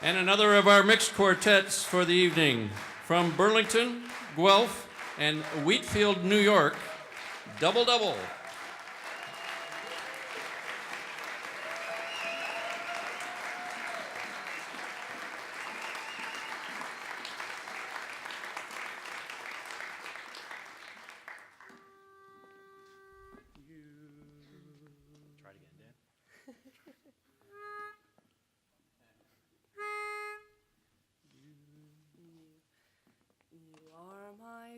And another of our mixed quartets for the evening. From Burlington, Guelph, and Wheatfield, New York, Double Double.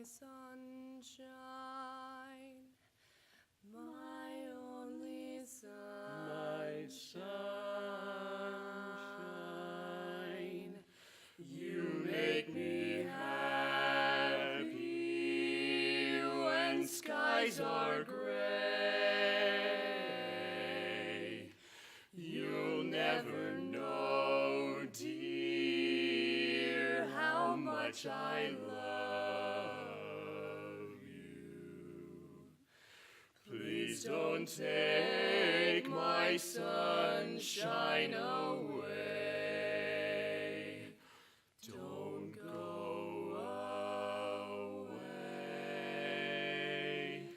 Sunshine, my only sunshine, you make me happy when skies are gray. You'll never know, dear, how much I love. Please don't take my sunshine away. Don't go away.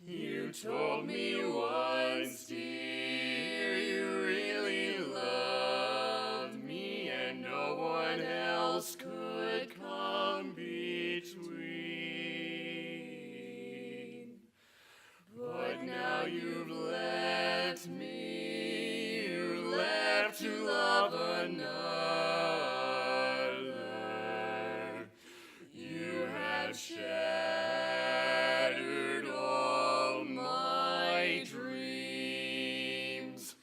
You told me once, dear, you really loved me and no one else could come between. But now you've left me, you left to love another. You have shattered all my dreams.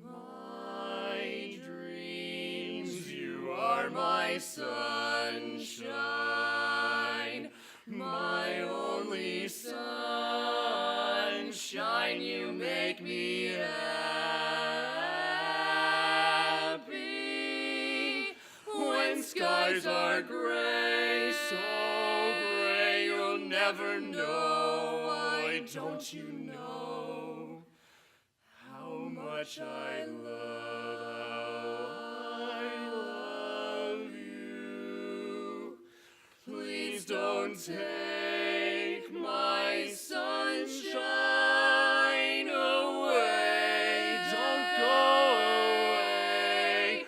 My dreams, you are my sunshine, my only sunshine, you make me happy when skies are gray, so gray you'll never know. Why don't you know how much I love you? Please don't take my sunshine away. Don't go away.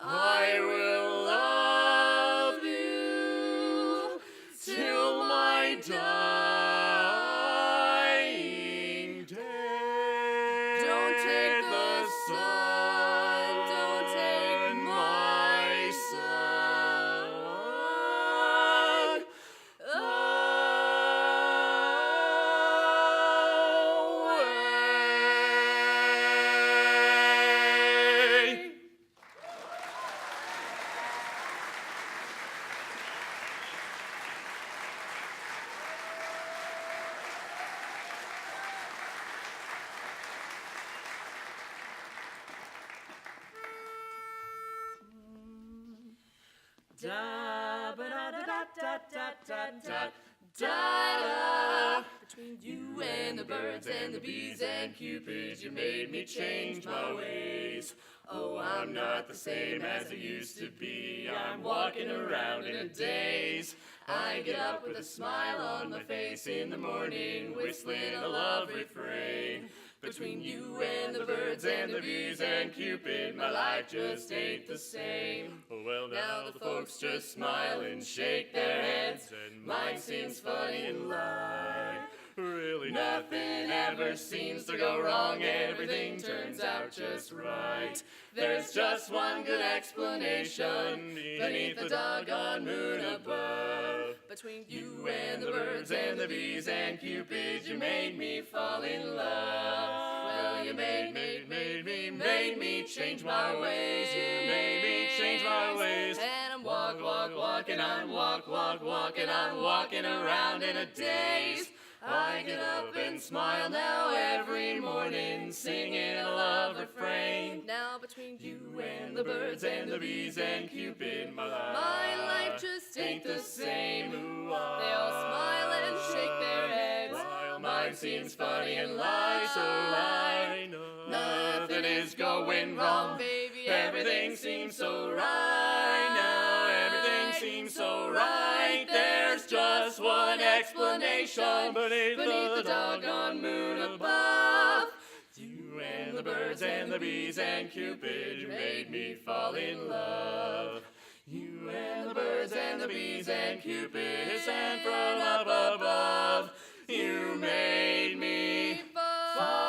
I will love you till my dying day. Don't take the sun. Don't take my sun away. Da ba da da da da da da da da. Between you and the birds and the bees and Cupid, you made me change my ways. Oh, I'm not the same as I used to be. I'm walking around in a daze. I get up with a smile on my face in the morning, whistling a love refrain. Between you and the birds and the bees and Cupid, my life just ain't the same. Well, now the folks just smile and shake their heads, and mine seems funny and light. Really nothing ever seems to go wrong, everything turns out just right. There's just one good explanation beneath the doggone moon above. Between you and the birds and the bees and Cupid, you made me fall in love. Well, you made me change my ways. You made me change my ways. And I'm walking, I'm walking around in a daze. I get up and smile now every morning, singing a love refrain. Now between you and the birds and the bees and Cupid, my life just ain't the same. They all smile and shake their heads, while mine seems funny and light, so I know nothing is going wrong, baby. Everything seems so right now, everything seems so right. There's just one explanation beneath the doggone moon above. You and the birds and the bees and Cupid, you made me fall in love. You and the birds and the bees and Cupid sent from up above. You made me fall